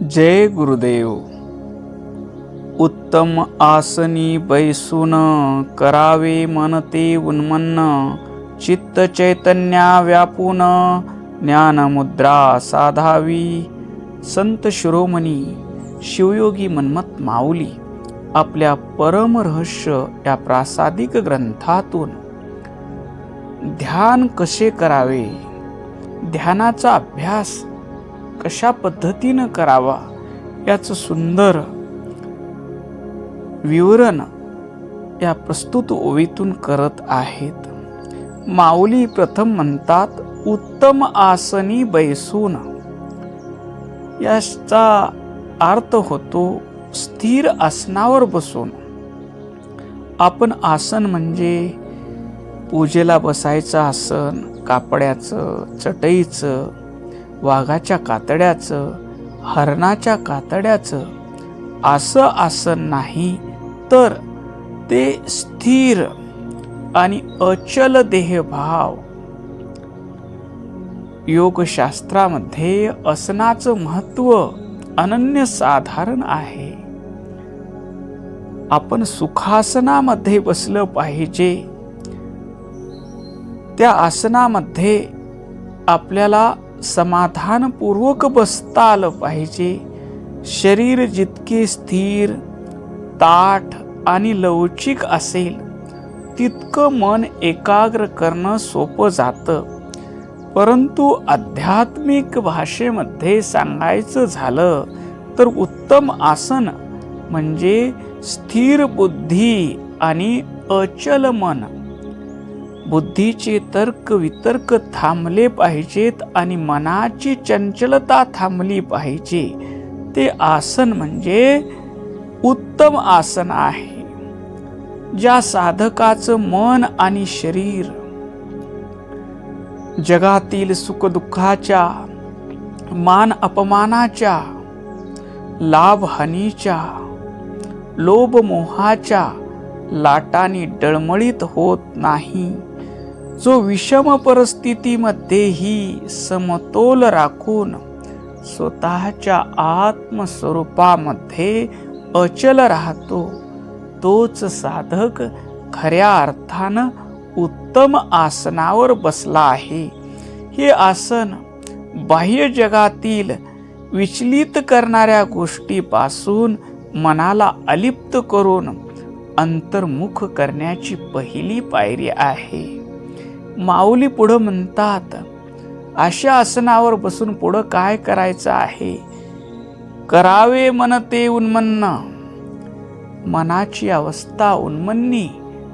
जय गुरुदेव. उत्तम आसनी बैसून करावे मनते उन्मन्न, चित्त चैतन्या व्यापून ज्ञानमुद्रा साधावी. संत शिरोमणी शिवयोगी मन्मथ माऊली आपल्या परम रहस्य या प्रासादिक ग्रंथातून ध्यान कसे करावे, ध्यानाचा अभ्यास कशा पद्धतीनं करावा याचं सुंदर विवरण या प्रस्तुत ओवीतून करत आहेत. माऊली प्रथम म्हणतात, उत्तम आसनी बैसून. याचा अर्थ होतो स्थिर आसनावर बसून. आपण आसन म्हणजे पूजेला बसायचं आसन, कापड्याचं, चटईचं, वाघाच्या कातड्याचं, हरणाच्या कातड्याचं असं आसन नाही, तर ते स्थिर आणि अचल देहभाव. योगशास्त्रामध्ये आसनाचं महत्व अनन्यसाधारण आहे. आपण सुखासनामध्ये बसलं पाहिजे. त्या आसनामध्ये आपल्याला समाधानपूर्वक बसता आलं पाहिजे. शरीर जितके स्थिर, ताठ आणि लवचिक असेल तितकं मन एकाग्र करणं सोपं जातं. परंतु आध्यात्मिक भाषेमध्ये सांगायचं झालं तर उत्तम आसन म्हणजे स्थिर बुद्धी आणि अचल मन. बुद्धीचे तर्क वितर्क थांबले पाहिजेत आणि मनाची चंचलता थांबली पाहिजे. ते आसन म्हणजे उत्तम आसन आहे. ज्या साधकाचं मन आणि शरीर जगातील सुखदुःखाच्या, मान अपमानाच्या, लाभ हानीच्या, लोभ मोहाच्या लाटांनी डळमळीत होत नाही, जो विषम परिस्थितीमध्येही समतोल राखून स्वतःच्या आत्मस्वरूपामध्ये अचल राहतो, तोच साधक खऱ्या अर्थानं उत्तम आसनावर बसला आहे. हे आसन बाह्य जगातील विचलित करणाऱ्या गोष्टीपासून मनाला अलिप्त करून अंतर्मुख करण्याची पहिली पायरी आहे. माऊली पुढं म्हणतात, अशा आसनावर बसून पुढं काय करायचं आहे? करावे मनते उन्मन्न. मनाची अवस्था उन्मन्नी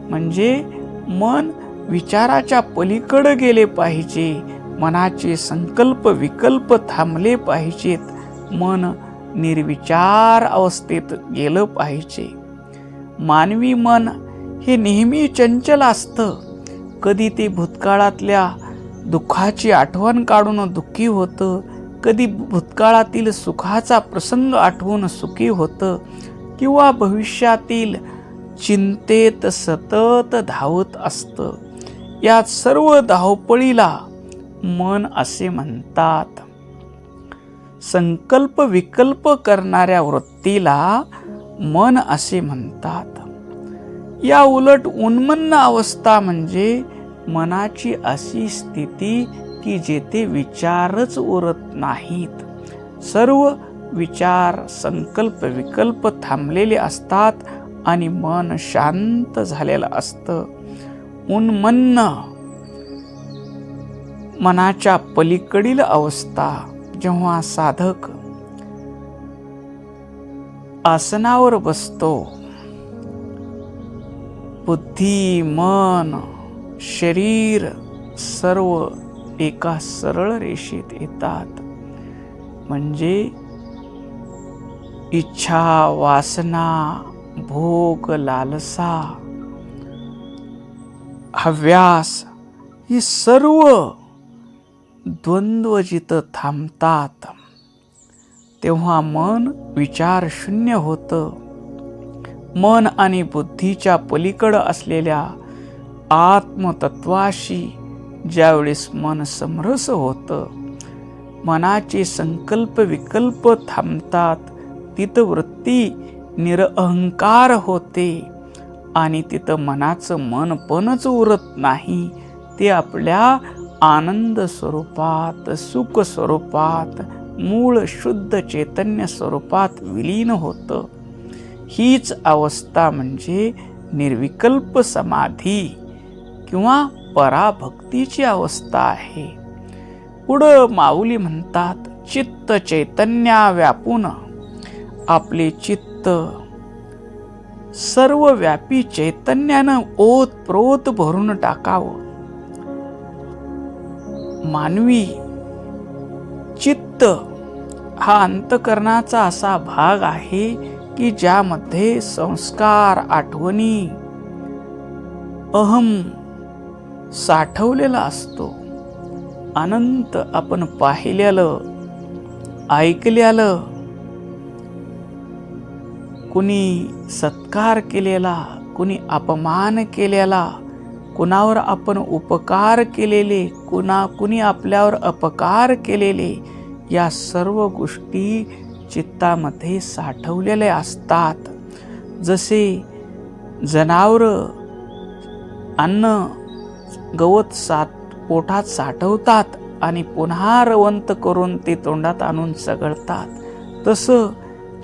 म्हणजे मन विचाराच्या पलीकडे गेले पाहिजे. मनाचे संकल्प विकल्प थांबले पाहिजेत. मन निर्विचार अवस्थेत गेलं पाहिजे. मानवी मन हे नेहमी चंचल असतं. कधी ते भूतकाळातल्या दुःखाची आठवण काढून दुःखी होतं, कधी भूतकाळातील सुखाचा प्रसंग आठवून सुखी होतं, किंवा भविष्यातील चिंतेत सतत धावत असतं. या सर्व धावपळीला मन असे म्हणतात. संकल्प विकल्प करणाऱ्या वृत्तीला मन असे म्हणतात. या उलट उन्मन्न अवस्था म्हणजे मनाची अशी स्थिती की जेथे विचारच उरत नाहीत. सर्व विचार, संकल्प विकल्प थांबलेले असतात आणि मन शांत झालेलं असतं. उन्मन्न मनाच्या पलीकडील अवस्था. जेव्हा साधक आसनावर बसतो, बुद्धी, मन, शरीर सर्व एका सरळ रेषेत येतात. म्हणजे इच्छा, वासना, भोग, लालसा, हव्यास हे सर्व द्वंद्व जिथं थांबतात तेव्हा मन विचार शून्य होतं. मन आणि बुद्धीच्या पलीकडं असलेल्या आत्मतत्वाशी ज्यावेळेस मन समरस होतं मनाचे संकल्प विकल्प थांबतात, तिथं वृत्ती निरअहंकार होते आणि तिथं मनाचं मनपणच उरत नाही. ते आपल्या आनंद स्वरूपात, सुख स्वरूपात, मूळ शुद्ध चैतन्य स्वरूपात विलीन होतं. हीच अवस्था म्हणजे निर्विकल्प समाधी किंवा पराभक्तीची अवस्था आहे. पुढं माऊली म्हणतात, चित्त चैतन्या व्यापून. आपले चित्त सर्व व्यापी चैतन्यानं ओतप्रोत भरून टाकावं. मानवी चित्त हा अंतःकरणाचा असा भाग आहे की ज्यामध्ये संस्कार, आठवणी, अहम साठवलेला असतो. अनंत आपण पाहिलेलं, ऐकलेलं, कुणी सत्कार केलेला, कुणी अपमान केलेला, कुणावर आपण उपकार केलेले, कुणी आपल्यावर अपकार केलेले, या सर्व गोष्टी चित्तामध्ये साठवलेल्या असतात. जसे जनावरं अन्न गवत पोटात साठवतात आणि पुन्हा रवंत करून ते तोंडात आणून चघळतात, तसं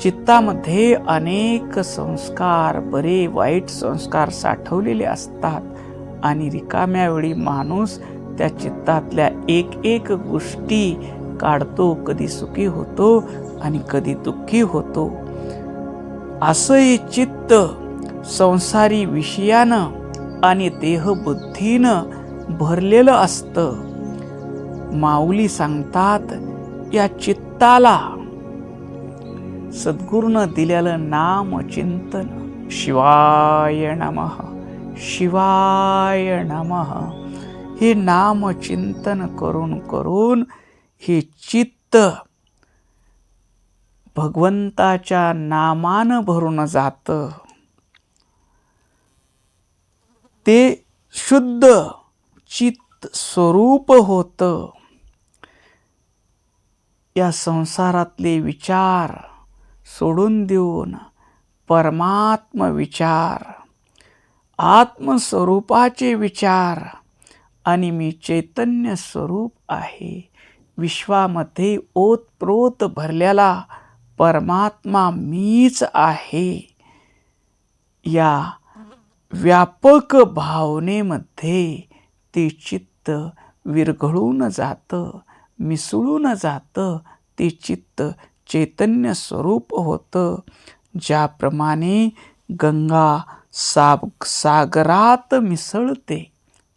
चित्तामध्ये अनेक संस्कार, बरे वाईट संस्कार साठवलेले असतात आणि रिकाम्या वेळी माणूस त्या चित्तातल्या एक एक गोष्टी काढतो. कधी सुखी होतो आणि कधी दुःखी होतो. असं हे चित्त संसारी विषयानं आणि देहबुद्धीनं भरलेलं असतं. माऊली सांगतात, या चित्ताला सद्गुरूनं दिलेलं नाम चिंतन, शिवाय नमः, शिवाय नमः, हे नाम चिंतन करून करून हे चित्त भगवंताच्या नामानं भरून जातं. ते शुद्ध चित्त स्वरूप होतं. या संसारातले विचार सोडून देऊन परमात्म विचार, आत्मस्वरूपाचे विचार, आणि मी चैतन्य स्वरूप आहे, विश्वामध्ये ओतप्रोत भरलेला परमात्मा मीच आहे, या व्यापक भावनेमध्ये ते चित्त विरघळून जातं, मिसळून जातं. ते चित्त चैतन्य स्वरूप होतं. ज्याप्रमाणे गंगा सागरात मिसळते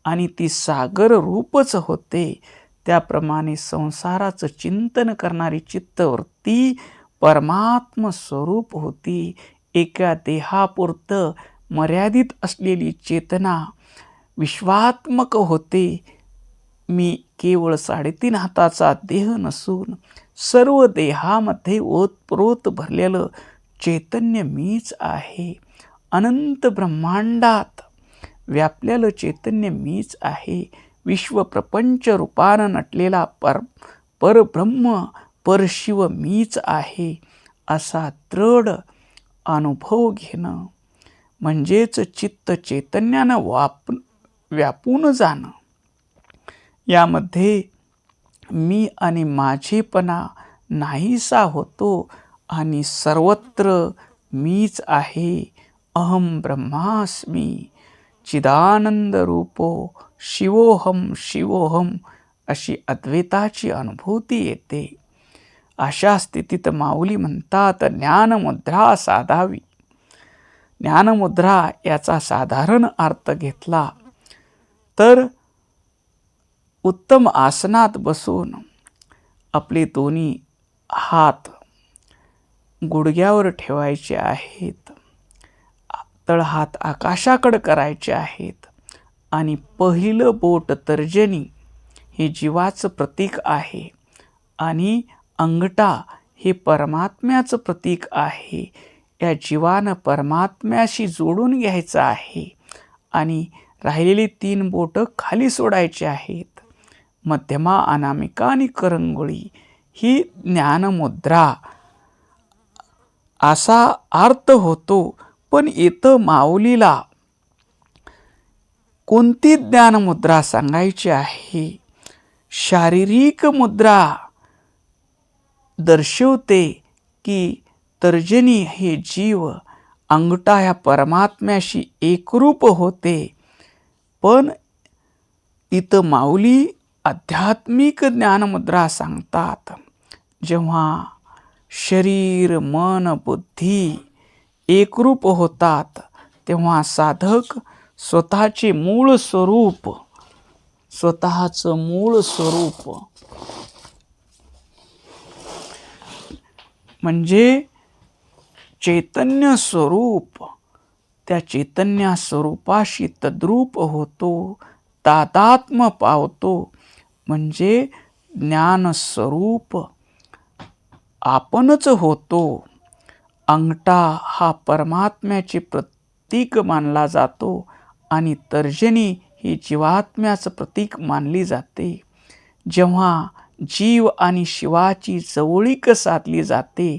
आणि ती सागर रूपच होते, त्याप्रमाणे संसाराचं चिंतन करणारी चित्तवृत्ती परमात्म स्वरूप होती. एका देहापुरतं मर्यादित असलेली चेतना विश्वात्मक होते. मी केवळ 3.5 हाताचा देह नसून सर्व देहामध्ये ओतप्रोत भरलेलं चैतन्य मीच आहे. अनंत ब्रह्मांडात व्यापलेलं चैतन्य मीच आहे. विश्व प्रपंच रूपानं नटलेला परब्रह्म परशिव मीच आहे, असा दृढ अनुभव घेणं म्हणजेच चित्त चैतन्यानं व्यापून जाणं. यामध्ये मी आणि माझेपणा नाहीसा होतो आणि सर्वत्र मीच आहे. अहम ब्रह्मास्मी चिदानंद रूपो शिवोहम शिवोहम, अशी अद्वैताची अनुभूती येते. अशा स्थितीत माऊली म्हणतात, ज्ञानमुद्रा साधावी. ज्ञानमुद्रा याचा साधारण अर्थ घेतला तर उत्तम आसनात बसून आपले दोन्ही हात गुडघ्यावर ठेवायचे आहेत, तळहात आकाशाकडे करायचे आहेत आणि पहिलं बोट तर्जनी हे जीवाचं प्रतीक आहे आणि अंगठा हे परमात्म्याचं प्रतीक आहे. या जीवानं परमात्म्याशी जोडून घ्यायचं आहे आणि राहिलेली 3 बोटं खाली सोडायची आहेत. मध्यमा, अनामिका आणि करंगुळी ही ज्ञानमुद्रा असा अर्थ होतो. पण इथं माऊलीला कोणती ज्ञानमुद्रा सांगायची आहे? शारीरिक मुद्रा दर्शवते की तर्जनी हे जीव अंगठा ह्या परमात्म्याशी एकरूप होते. पण इथं माऊली आध्यात्मिक ज्ञानमुद्रा सांगतात. जेव्हा शरीर मन बुद्धी एकरूप होतात तेव्हा साधक स्वतःचे मूळ स्वरूप म्हणजे चैतन्य स्वरूप, त्या चैतन्य स्वरूपाशी तद्रूप होतो, तादात्म्य पावतो. म्हणजे ज्ञान स्वरूप आपणच होतो. अंगठा हा परमात्म्याचे प्रतीक मानला जातो आणि तर्जनी ही जीवात्म्याचं प्रतीक मानली जाते. जेव्हा जीव आणि शिवाची जवळीक साधली जाते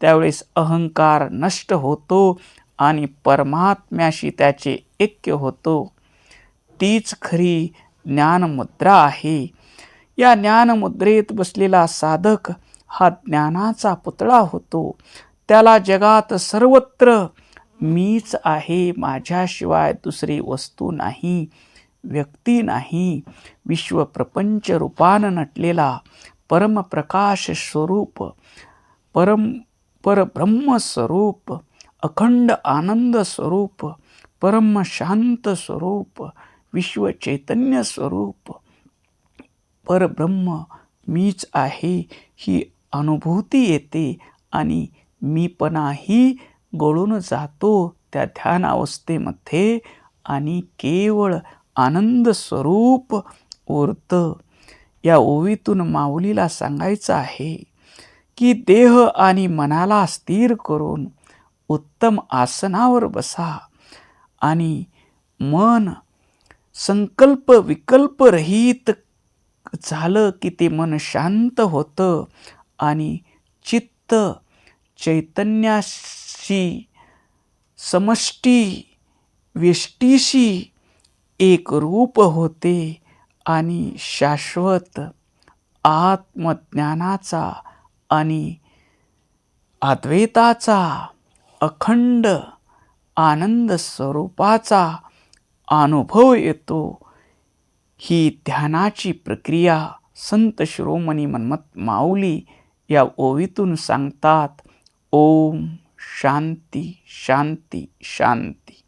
त्यावेळेस अहंकार नष्ट होतो आणि परमात्म्याशी त्याचे ऐक्य होतो. तीच खरी ज्ञानमुद्रा आहे. या ज्ञानमुद्रेत बसलेला साधक हा ज्ञानाचा पुतळा होतो. त्याला जगात सर्वत्र मीच आहे, माझ्याशिवाय दुसरी वस्तू नाही, व्यक्ती नाही, विश्वप्रपंच रूपानं नटलेला परमप्रकाश स्वरूप, परब्रह्म स्वरूप, अखंड आनंद स्वरूप, परम शांत स्वरूप, विश्व चैतन्य स्वरूप, परब्रह्म मीच आहे ही अनुभूती येते आणि मीपणाही गळून जातो त्या ध्यान अवस्थेमध्ये आणि केवळ आनंद स्वरूप उरतं. या ओवीतून माऊलीला सांगायचं आहे की देह आणि मनाला स्थिर करून उत्तम आसनावर बसा आणि मन संकल्प विकल्प रहित झालं की ते मन शांत होतं आणि चित्त चैतन्याशी समष्टी व्यष्टीशी एकरूप होते आणि शाश्वत आत्मज्ञानाचा आणि अद्वैताचा अखंड आनंद स्वरूपाचा अनुभव येतो. ही ध्यानाची प्रक्रिया संत शिरोमणी मन्मथ माऊली या ओवीतून सांगतात. ओम शांती शांती शांती.